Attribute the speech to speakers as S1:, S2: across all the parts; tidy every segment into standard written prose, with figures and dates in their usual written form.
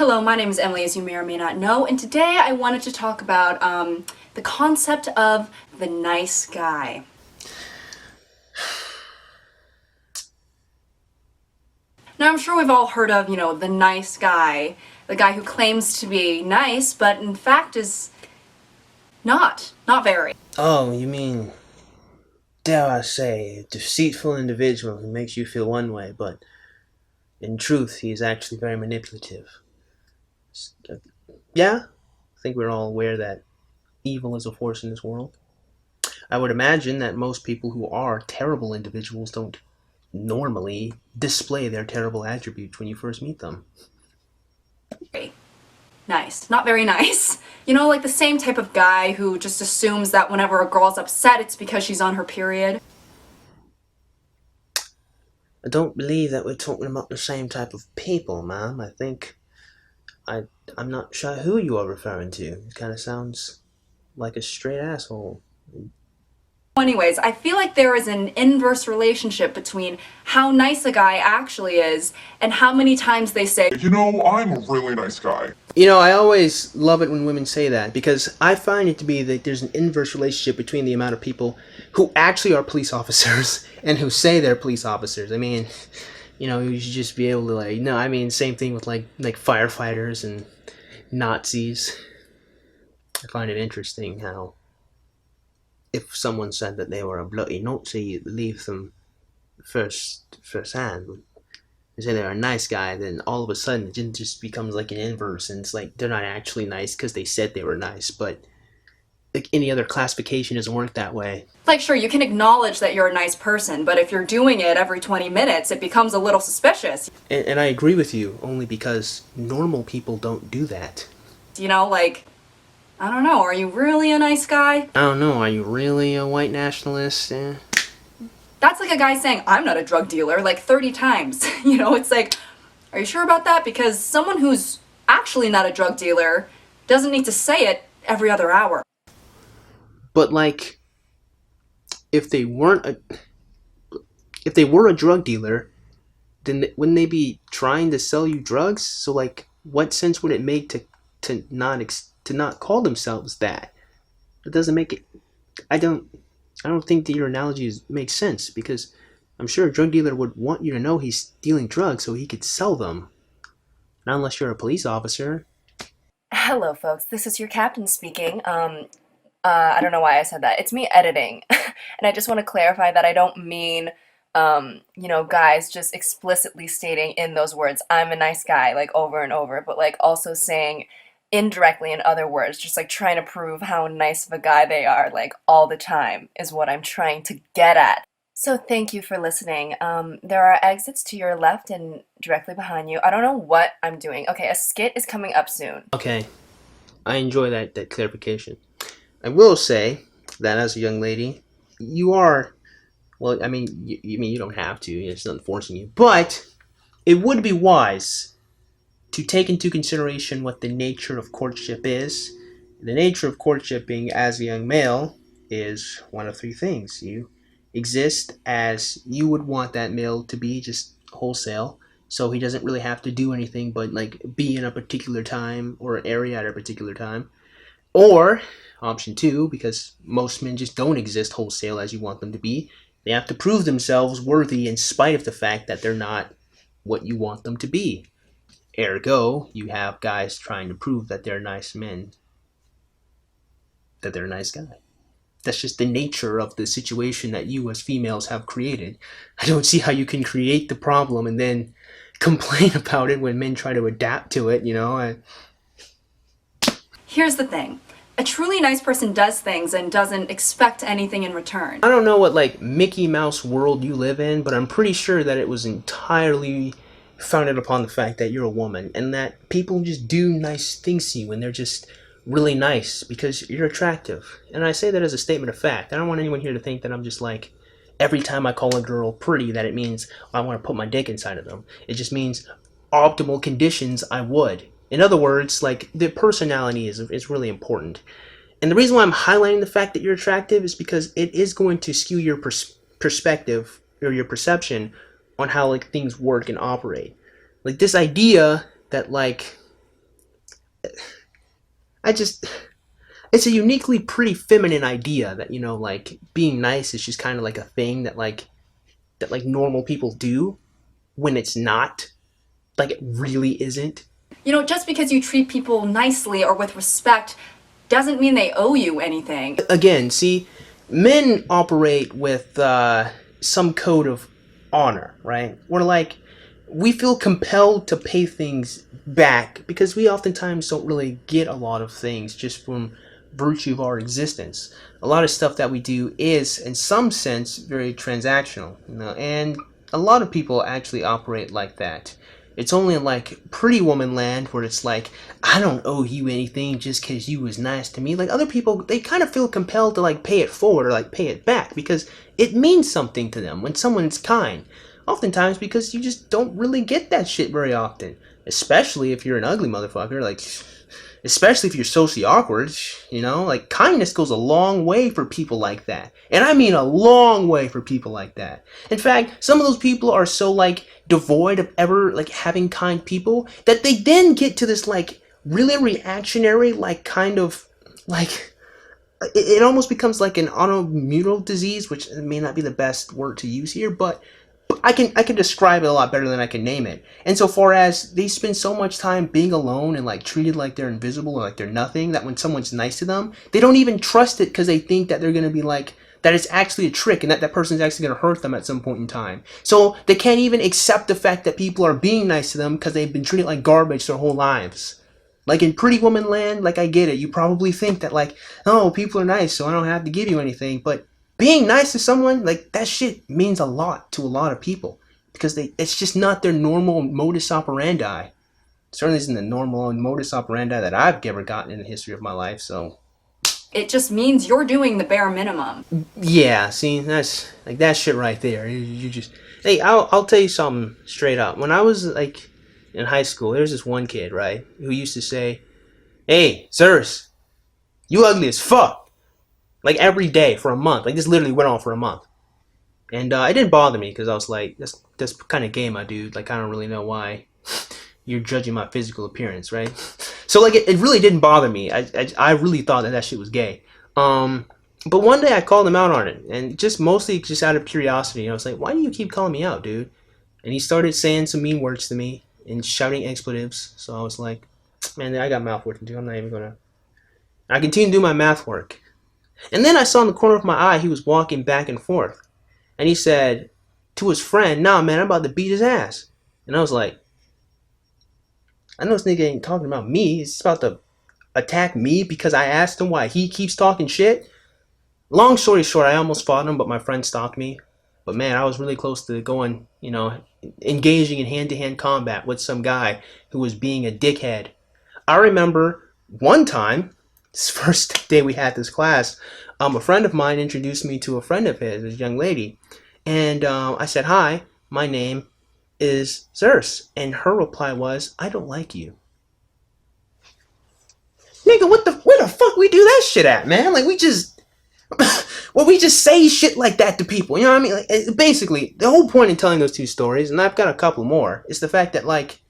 S1: Hello, my name is Emily, as you may or may not know, and today I wanted to talk about the concept of the nice guy. Now, I'm sure we've all heard of, the nice guy, the guy who claims to be nice, but in fact is not very.
S2: Oh, you mean, dare I say, a deceitful individual who makes you feel one way, but in truth, he is actually very manipulative. Yeah, I think we're all aware that evil is a force in this world. I would imagine that most people who are terrible individuals don't normally display their terrible attributes when you first meet them.
S1: Nice. Not very nice. You know, like the same type of guy who just assumes that whenever a girl's upset, it's because she's on her period.
S2: I don't believe that we're talking about the same type of people, ma'am. I'm not sure who you are referring to. It kind of sounds like a straight asshole.
S1: Anyways, I feel like there is an inverse relationship between how nice a guy actually is and how many times they say,
S3: You know, I'm a really nice guy.
S2: You know, I always love it when women say that because I find it to be that there's an inverse relationship between the amount of people who actually are police officers and who say they're police officers. I mean, you should just be able to same thing with like firefighters and Nazis. I find it interesting how if someone said that they were a bloody Nazi, you'd believe them first hand. They say they're a nice guy, then all of a sudden it just becomes like an inverse, and it's like they're not actually nice because they said they were nice, but like any other classification doesn't work that way.
S1: like, sure, you can acknowledge that you're a nice person, but if you're doing it every 20 minutes, it becomes a little suspicious.
S2: And I agree with you, only because normal people don't do that.
S1: You know, like, I don't know, are you really a nice guy?
S2: I don't know, are you really a white nationalist?
S1: That's like a guy saying, I'm not a drug dealer, like 30 times. You know, it's like, are you sure about that? Because someone who's actually not a drug dealer doesn't need to say it every other hour.
S2: But like, if they were a drug dealer, then wouldn't they be trying to sell you drugs? So like, what sense would it make to not call themselves that? It doesn't make it. I don't think that your analogy makes sense, because I'm sure a drug dealer would want you to know he's dealing drugs so he could sell them. Not unless you're a police officer.
S4: Hello, folks. This is your captain speaking. I don't know why I said that. It's me editing. And I just want to clarify that I don't mean, guys just explicitly stating in those words, I'm a nice guy, like over and over, but like also saying indirectly in other words, just like trying to prove how nice of a guy they are, like all the time, is what I'm trying to get at. So thank you for listening. There are exits to your left and directly behind you. I don't know what I'm doing. Okay, a skit is coming up soon.
S2: Okay, I enjoy that clarification. I will say that as a young lady, you are, well, I mean, you don't have to, it's not forcing you, but it would be wise to take into consideration what the nature of courtship is. The nature of courtship being, as a young male, is one of three things. You exist as you would want that male to be, just wholesale, so he doesn't really have to do anything but like be in a particular time or area at a particular time. Or option two, because most men just don't exist wholesale as you want them to be, they have to prove themselves worthy in spite of the fact that they're not what you want them to be. Ergo, you have guys trying to prove that they're nice men, that they're a nice guy. That's just the nature of the situation that you as females have created. I don't see how you can create the problem and then complain about it when men try to adapt to it,
S1: Here's the thing. A truly nice person does things and doesn't expect anything in return.
S2: I don't know what like Mickey Mouse world you live in, but I'm pretty sure that it was entirely founded upon the fact that you're a woman and that people just do nice things to you and they're just really nice because you're attractive. And I say that as a statement of fact. I don't want anyone here to think that I'm just like, every time I call a girl pretty, that it means I want to put my dick inside of them. It just means optimal conditions, I would. In other words, like, the personality is really important. And the reason why I'm highlighting the fact that you're attractive is because it is going to skew your perspective or your perception on how like things work and operate. Like this idea that like I just, it's a uniquely pretty feminine idea that, you know, like being nice is just kind of like a thing that like normal people do when it's not, like it really isn't.
S1: You know, just because you treat people nicely or with respect doesn't mean they owe you anything.
S2: Again, see, men operate with some code of honor, right? We're like, we feel compelled to pay things back because we oftentimes don't really get a lot of things just from virtue of our existence. A lot of stuff that we do is, in some sense, very transactional, you know, and a lot of people actually operate like that. It's only in like Pretty Woman land where it's like, I don't owe you anything just because you was nice to me. Like other people, they kind of feel compelled to like pay it forward or like pay it back because it means something to them when someone's kind. Oftentimes because you just don't really get that shit very often. Especially if you're an ugly motherfucker, like, especially if you're socially awkward, you know, like kindness goes a long way for people like that. And I mean a long way for people like that. In fact, some of those people are so like devoid of ever like having kind people that they then get to this like really reactionary like kind of like it almost becomes like an autoimmune disease, which may not be the best word to use here, but I can describe it a lot better than I can name it. And so far as they spend so much time being alone and like treated like they're invisible or like they're nothing, that when someone's nice to them, they don't even trust it because they think that they're going to be like, that it's actually a trick and that person's actually going to hurt them at some point in time. So they can't even accept the fact that people are being nice to them because they've been treated like garbage their whole lives. Like in Pretty Woman land, like I get it. You probably think that like, oh, people are nice so I don't have to give you anything. But being nice to someone, like that shit means a lot to a lot of people because it's just not their normal modus operandi. It certainly isn't the normal modus operandi that I've ever gotten in the history of my life, so.
S1: It just means you're doing the bare minimum.
S2: Yeah, see, that's like that shit right there. You just, hey, I'll tell you something straight up. When I was like in high school, there was this one kid, right, who used to say, "Hey, sirs, you ugly as fuck." Like every day for a month. Like this literally went on for a month. And it didn't bother me because I was like, that's kind of gay, my dude. Like I don't really know why you're judging my physical appearance, right? So like it really didn't bother me. I really thought that shit was gay. But one day I called him out on it, and just mostly just out of curiosity. I was like, why do you keep calling me out, dude? And he started saying some mean words to me and shouting expletives. So I was like, man, I got mouth work to do. I'm not even gonna. I continued to do my math work. And then I saw in the corner of my eye he was walking back and forth. And he said to his friend, "Nah, man, I'm about to beat his ass." And I was like, I know this nigga ain't talking about me. He's about to attack me because I asked him why he keeps talking shit. Long story short, I almost fought him, but my friend stopped me. But man, I was really close to going, you know, engaging in hand-to-hand combat with some guy who was being a dickhead. I remember one time, this first day we had this class, a friend of mine introduced me to a friend of his, this young lady, and I said, "Hi, my name is Zers," and her reply was, "I don't like you." Nigga, where the fuck we do that shit at, man? Like we just, well, we just say shit like that to people, you know what I mean? Like, basically, the whole point in telling those two stories, and I've got a couple more, is the fact that like,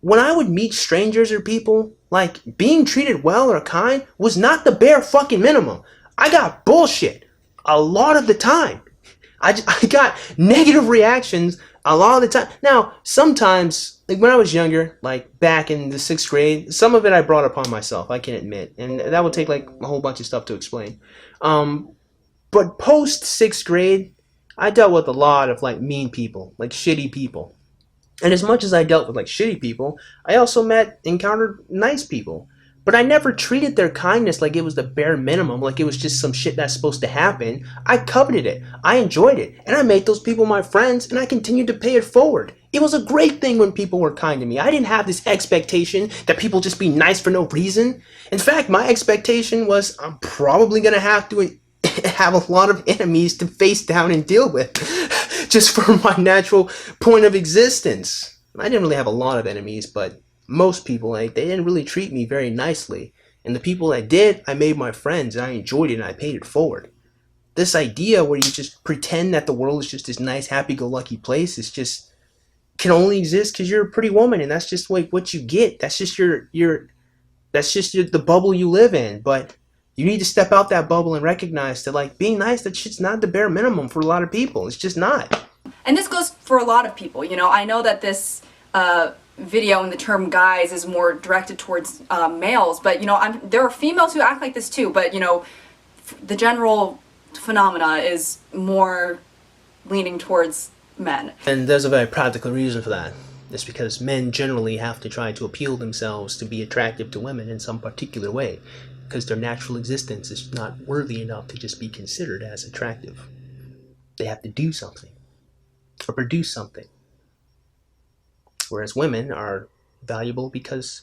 S2: when I would meet strangers or people, like, being treated well or kind was not the bare fucking minimum. I got bullshit a lot of the time. I got negative reactions a lot of the time. Now, sometimes, like when I was younger, like back in the 6th grade, some of it I brought upon myself, I can admit. And that would take like a whole bunch of stuff to explain. But post 6th grade, I dealt with a lot of like mean people, like shitty people. And as much as I dealt with like shitty people, I also encountered nice people. But I never treated their kindness like it was the bare minimum, like it was just some shit that's supposed to happen. I coveted it. I enjoyed it. And I made those people my friends, and I continued to pay it forward. It was a great thing when people were kind to me. I didn't have this expectation that people just be nice for no reason. In fact, my expectation was I'm probably going to have to have a lot of enemies to face down and deal with. Just for my natural point of existence. I didn't really have a lot of enemies, but most people, like, they didn't really treat me very nicely. And the people that did, I made my friends, and I enjoyed it, and I paid it forward. This idea where you just pretend that the world is just this nice, happy-go-lucky place is just, can only exist because you're a pretty woman, and that's just like what you get. That's just your That's just the bubble you live in. But you need to step out that bubble and recognize that, like, being nice, that shit's not the bare minimum for a lot of people. It's just not.
S1: And this goes for a lot of people, you know. I know that this video and the term guys is more directed towards males, but, you know, there are females who act like this too, but, you know, the general phenomena is more leaning towards men.
S2: And there's a very practical reason for that. It's because men generally have to try to appeal themselves to be attractive to women in some particular way, because their natural existence is not worthy enough to just be considered as attractive. They have to do something or produce something. Whereas women are valuable because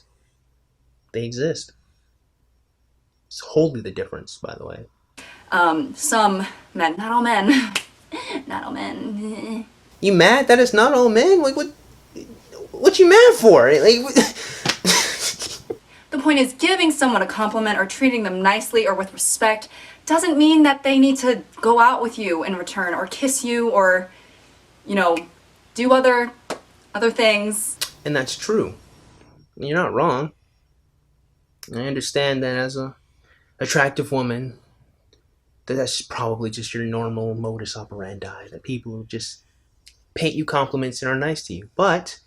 S2: they exist. It's wholly the difference, by the way.
S1: Some men, not all men, not all men.
S2: You mad that it's not all men? Like, what you mad for? Like,
S1: The point is, giving someone a compliment or treating them nicely or with respect doesn't mean that they need to go out with you in return or kiss you or, you know, do other things.
S2: and that's true. You're not wrong. I understand that as a attractive woman, that's probably just your normal modus operandi, that people just paint you compliments and are nice to you. But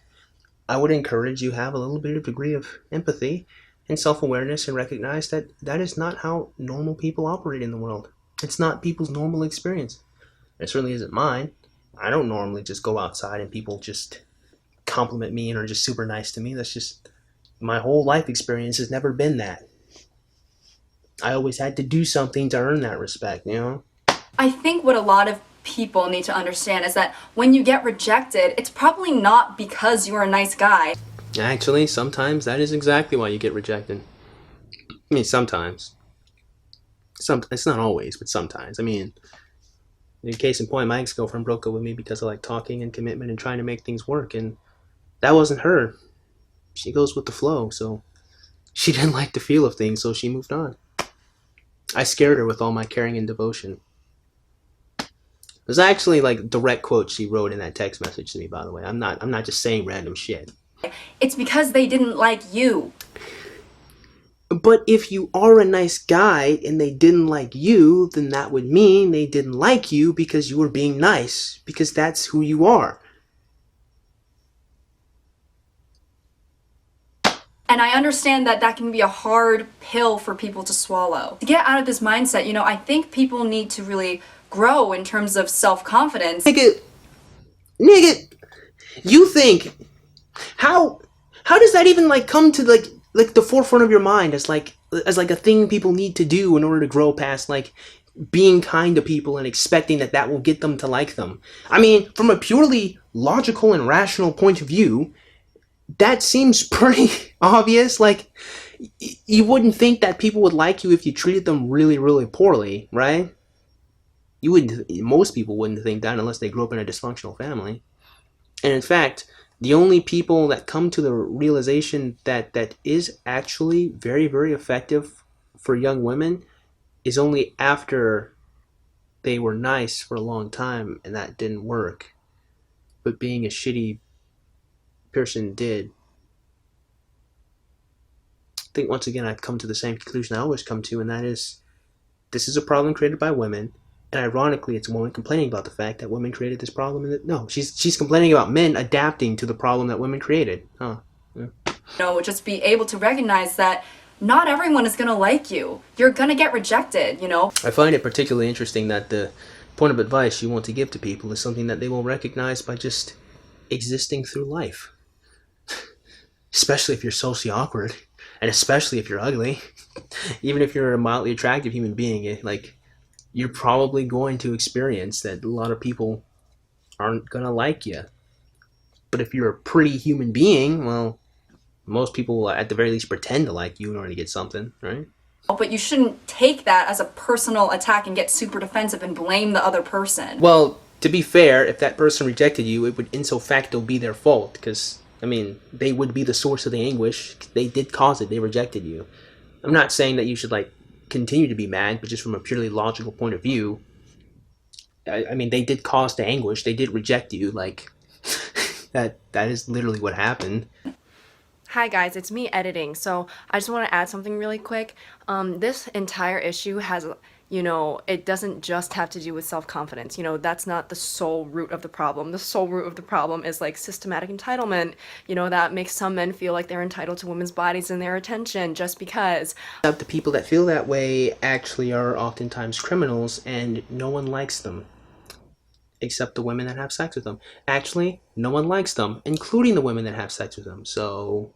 S2: I would encourage you have a little bit of degree of empathy and self-awareness and recognize that that is not how normal people operate in the world. It's not people's normal experience. It certainly isn't mine. I don't normally just go outside and people just compliment me and are just super nice to me. That's just, my whole life experience has never been that. I always had to do something to earn that respect, you know?
S1: I think what a lot of people need to understand is that when you get rejected, it's probably not because you're a nice guy.
S2: Actually, sometimes that is exactly why you get rejected. I mean, sometimes. It's not always, but sometimes. I mean, in case in point, my ex-girlfriend broke up with me because of like talking and commitment and trying to make things work, and that wasn't her. She goes with the flow, so she didn't like the feel of things, so she moved on. I scared her with all my caring and devotion. There's actually like direct quotes she wrote in that text message to me, by the way. I'm not just saying random shit.
S1: It's because they didn't like you.
S2: But if you are a nice guy and they didn't like you, then that would mean they didn't like you because you were being nice, because that's who you are.
S1: And I understand that that can be a hard pill for people to swallow. To get out of this mindset, you know, I think people need to really grow in terms of self-confidence.
S2: Nigga, you think, how does that even like come to like the forefront of your mind as like a thing people need to do in order to grow past like being kind to people and expecting that will get them to like them? I mean, from a purely logical and rational point of view, that seems pretty obvious. Like, you wouldn't think that people would like you if you treated them really, really poorly, right? Most people wouldn't think that unless they grew up in a dysfunctional family. And in fact, the only people that come to the realization that that is actually very, very effective for young women is only after they were nice for a long time and that didn't work. But being a shitty person did. I think once again I've come to the same conclusion I always come to, and that is, this is a problem created by women. And ironically, it's a woman complaining about the fact that women created this problem. And no, she's complaining about men adapting to the problem that women created. Huh. Yeah.
S1: You know, just be able to recognize that not everyone is gonna like you. You're gonna get rejected, you know?
S2: I find it particularly interesting that the point of advice you want to give to people is something that they will recognize by just existing through life. Especially if you're socially awkward, and especially if you're ugly. Even if you're a mildly attractive human being, like, you're probably going to experience that a lot of people aren't gonna like you. But if you're a pretty human being, well, most people will at the very least pretend to like you in order to get something, right?
S1: But you shouldn't take that as a personal attack and get super defensive and blame the other person.
S2: Well, to be fair, if that person rejected you, it would ipso facto be their fault, because, I mean, they would be the source of the anguish. They did cause it. They rejected you. I'm not saying that you should, like, continue to be mad, but just from a purely logical point of view, I mean, they did cause the anguish. They did reject you. Like, that is literally what happened.
S4: Hi guys, it's me editing. So I just want to add something really quick. This entire issue has, it doesn't just have to do with self-confidence. That's not the sole root of the problem. The sole root of the problem is like systematic entitlement, that makes some men feel like they're entitled to women's bodies and their attention just because.
S2: The people that feel that way actually are oftentimes criminals, and no one likes them. Except the women that have sex with them. Actually, no one likes them, including the women that have sex with them. So,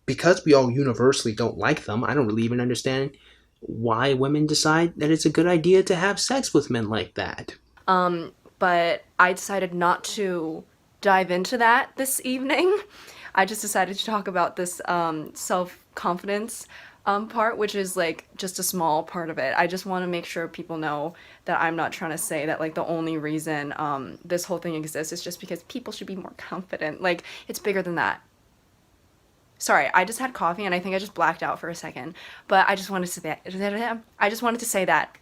S2: because we all universally don't like them, I don't really even understand why women decide that it's a good idea to have sex with men like that.
S4: But I decided not to dive into that this evening. I just decided to talk about this self-confidence part, which is like just a small part of it. I just want to make sure people know that I'm not trying to say that like the only reason this whole thing exists is just because people should be more confident. Like, it's bigger than that. Sorry, I just had coffee and I think I just blacked out for a second, but I just wanted to say that. I just wanted to say that.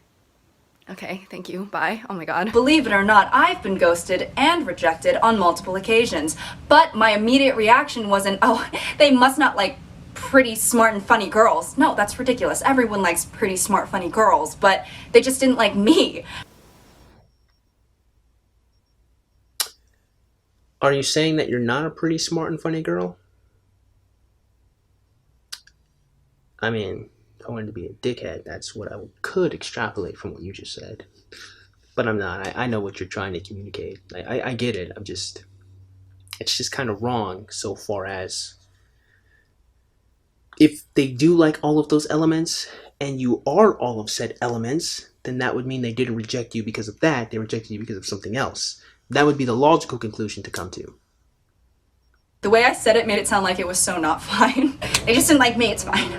S4: Okay, thank you. Bye. Oh my god.
S1: Believe it or not, I've been ghosted and rejected on multiple occasions. But my immediate reaction wasn't, oh, they must not like pretty, smart, and funny girls. No, that's ridiculous. Everyone likes pretty, smart, funny girls, but they just didn't like me.
S2: Are you saying that you're not a pretty, smart, and funny girl? I mean, if I wanted to be a dickhead, that's what I could extrapolate from what you just said. But I'm not. I know what you're trying to communicate. I get it. It's just kind of wrong so far as if they do like all of those elements and you are all of said elements, then that would mean they didn't reject you because of that. They rejected you because of something else. That would be the logical conclusion to come to.
S1: The way I said it made it sound like it was so not fine. They just didn't like me. It's fine.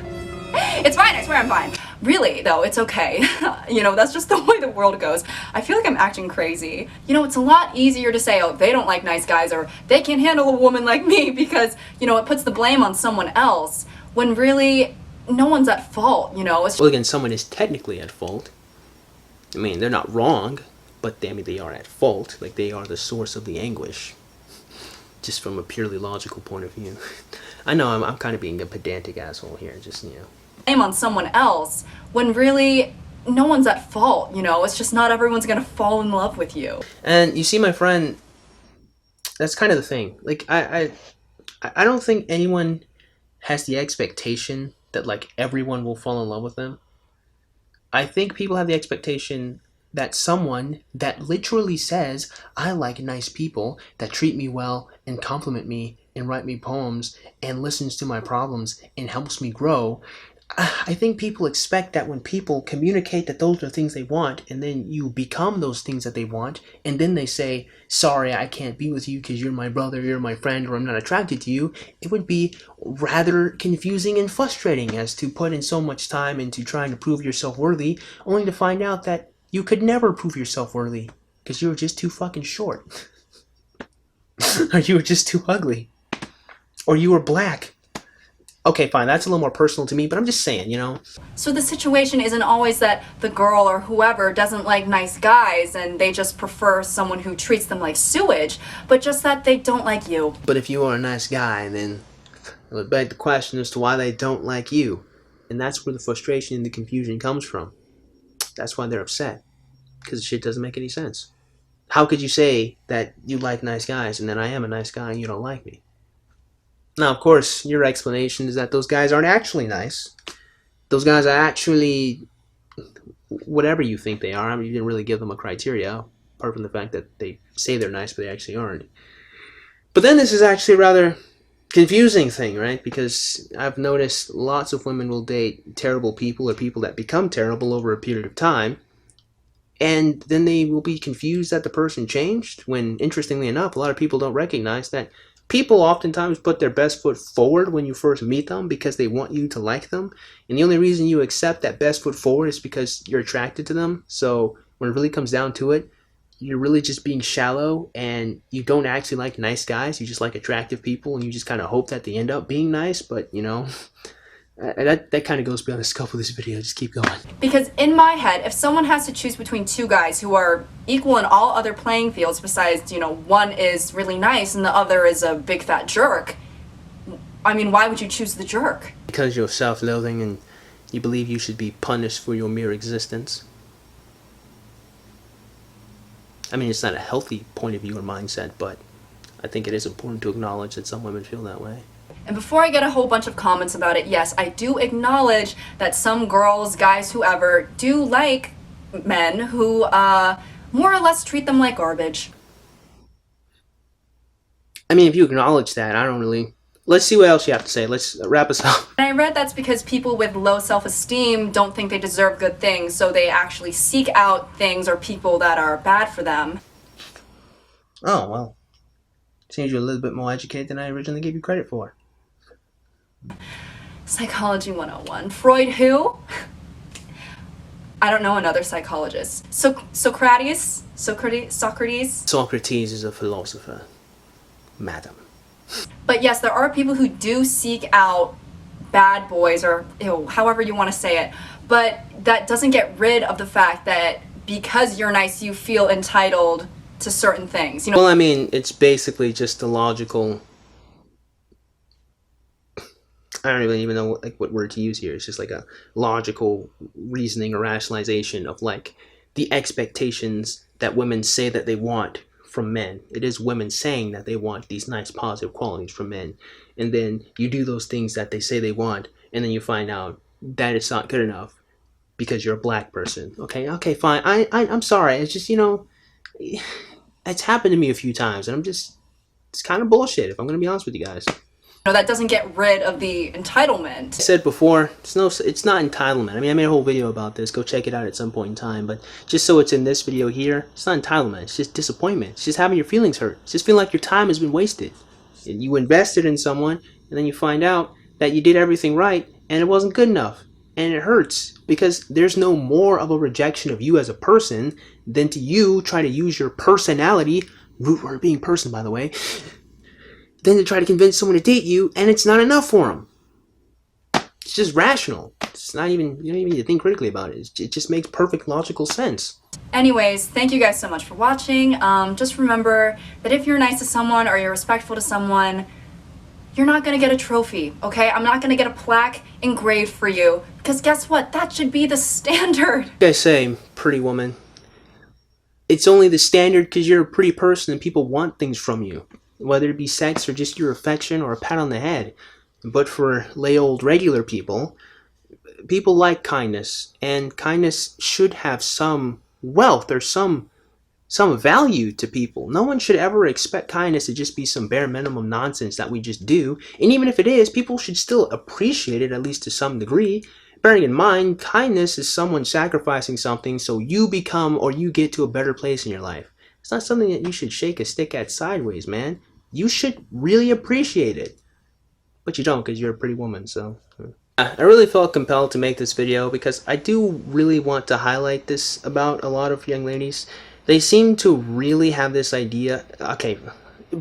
S1: It's fine, I swear I'm fine. Really, though, it's okay. That's just the way the world goes. I feel like I'm acting crazy. It's a lot easier to say, oh, they don't like nice guys, or they can't handle a woman like me, because, it puts the blame on someone else, when really, no one's at fault, It's
S2: Well, again, someone is technically at fault. I mean, they're not wrong, but they are at fault. Like, they are the source of the anguish. Just from a purely logical point of view. I know I'm kind of being a pedantic asshole here, just,
S1: blame on someone else, when really, no one's at fault, It's just not everyone's gonna fall in love with you.
S2: And you see, my friend, that's kind of the thing. Like, I don't think anyone has the expectation that, like, everyone will fall in love with them. I think people have the expectation that someone that literally says, I like nice people that treat me well and compliment me and write me poems and listens to my problems and helps me grow. I think people expect that when people communicate that those are things they want, and then you become those things that they want, and then they say, sorry, I can't be with you because you're my brother, you're my friend, or I'm not attracted to you, it would be rather confusing and frustrating as to put in so much time into trying to prove yourself worthy, only to find out that you could never prove yourself worthy because you were just too fucking short. Or you were just too ugly. Or you were black. Okay, fine, that's a little more personal to me, but I'm just saying,
S1: So the situation isn't always that the girl or whoever doesn't like nice guys and they just prefer someone who treats them like sewage, but just that they don't like you.
S2: But if you are a nice guy, then it would beg the question as to why they don't like you. And that's where the frustration and the confusion comes from. That's why they're upset. Because the shit doesn't make any sense. How could you say that you like nice guys and then I am a nice guy and you don't like me? Now, of course, your explanation is that those guys aren't actually nice. Those guys are actually whatever you think they are. I mean, you didn't really give them a criteria, apart from the fact that they say they're nice, but they actually aren't. But then this is actually a rather confusing thing, right? Because I've noticed lots of women will date terrible people or people that become terrible over a period of time, and then they will be confused that the person changed, when, interestingly enough, a lot of people don't recognize that people oftentimes put their best foot forward when you first meet them because they want you to like them. And the only reason you accept that best foot forward is because you're attracted to them. So when it really comes down to it, you're really just being shallow and you don't actually like nice guys. You just like attractive people and you just kind of hope that they end up being nice. But, that kind of goes beyond the scope of this video. Just keep going.
S1: Because in my head, if someone has to choose between two guys who are equal in all other playing fields besides, one is really nice and the other is a big fat jerk, I mean, why would you choose the jerk?
S2: Because you're self-loathing and you believe you should be punished for your mere existence. I mean, it's not a healthy point of view or mindset, but I think it is important to acknowledge that some women feel that way.
S1: And before I get a whole bunch of comments about it, yes, I do acknowledge that some girls, guys, whoever, do like men who more or less treat them like garbage.
S2: I mean, if you acknowledge that, I don't really... Let's see what else you have to say. Let's wrap us up.
S1: And I read that's because people with low self-esteem don't think they deserve good things, so they actually seek out things or people that are bad for them.
S2: Oh, well. Seems you're a little bit more educated than I originally gave you credit for.
S1: Psychology 101. Freud who? I don't know another psychologist. Socrates?
S2: Socrates is a philosopher, madam.
S1: But yes, there are people who do seek out bad boys, or ew, however you want to say it. But that doesn't get rid of the fact that because you're nice, you feel entitled to certain things. You know.
S2: Well, I mean, it's basically just a logical... I don't even know what word to use here. It's just like a logical reasoning or rationalization of like the expectations that women say that they want from men. It is women saying that they want these nice positive qualities from men, and then you do those things that they say they want, and then you find out that it's not good enough because you're a black person. Okay, fine. I'm sorry. It's just, you know, it's happened to me a few times, and it's kind of bullshit if I'm gonna be honest with you guys.
S1: No, that doesn't get rid of the entitlement. I
S2: said before, it's not entitlement. I mean, I made a whole video about this. Go check it out at some point in time. But just so it's in this video here, it's not entitlement. It's just disappointment. It's just having your feelings hurt. It's just feeling like your time has been wasted. And you invested in someone, and then you find out that you did everything right, and it wasn't good enough. And it hurts because there's no more of a rejection of you as a person than to you try to use your personality, root word being person, by the way, then to try to convince someone to date you, and it's not enough for them. It's just rational. It's not even, you don't even need to think critically about it. It just makes perfect logical sense.
S1: Anyways, thank you guys so much for watching. Just remember that if you're nice to someone or you're respectful to someone, you're not gonna get a trophy, okay? I'm not gonna get a plaque engraved for you, because guess what? That should be the standard.
S2: You guys say, pretty woman, it's only the standard because you're a pretty person and people want things from you. Whether it be sex or just your affection or a pat on the head. But for lay old regular people, people like kindness, and kindness should have some wealth or some value to people. No one should ever expect kindness to just be some bare minimum nonsense that we just do. And even if it is, people should still appreciate it, at least to some degree. Bearing in mind, kindness is someone sacrificing something so you become or you get to a better place in your life. It's not something that you should shake a stick at sideways, man. You should really appreciate it. But you don't, because you're a pretty woman, so... I really felt compelled to make this video because I do really want to highlight this about a lot of young ladies. They seem to really have this idea... Okay,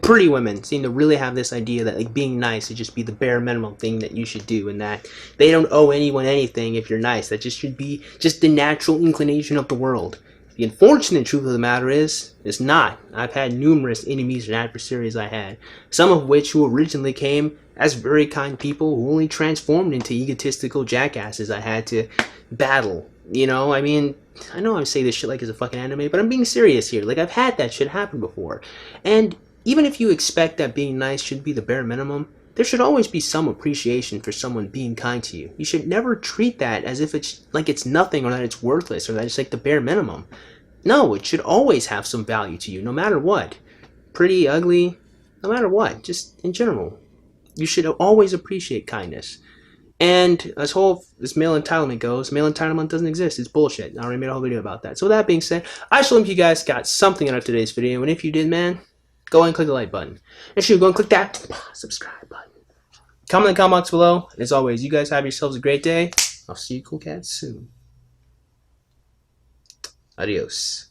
S2: pretty women seem to really have this idea that like being nice should just be the bare minimum thing that you should do, and that they don't owe anyone anything if you're nice. That just should be just the natural inclination of the world. The unfortunate truth of the matter is, it's not. I've had numerous enemies and adversaries I had, some of which who originally came as very kind people who only transformed into egotistical jackasses I had to battle. You know, I mean, I know I say this shit like it's a fucking anime, but I'm being serious here. Like, I've had that shit happen before. And even if you expect that being nice should be the bare minimum, there should always be some appreciation for someone being kind to you. You should never treat that as if it's like it's nothing or that it's worthless or that it's like the bare minimum. No, it should always have some value to you, no matter what. Pretty, ugly, no matter what, just in general. You should always appreciate kindness. And as whole as male entitlement goes, male entitlement doesn't exist. It's bullshit. I already made a whole video about that. So with that being said, I just hope you guys got something out of today's video. And if you did, man, go ahead and click the like button. And sure, go and click that subscribe button. Comment in the comment box below. And as always, you guys have yourselves a great day. I'll see you cool cats soon. Adios.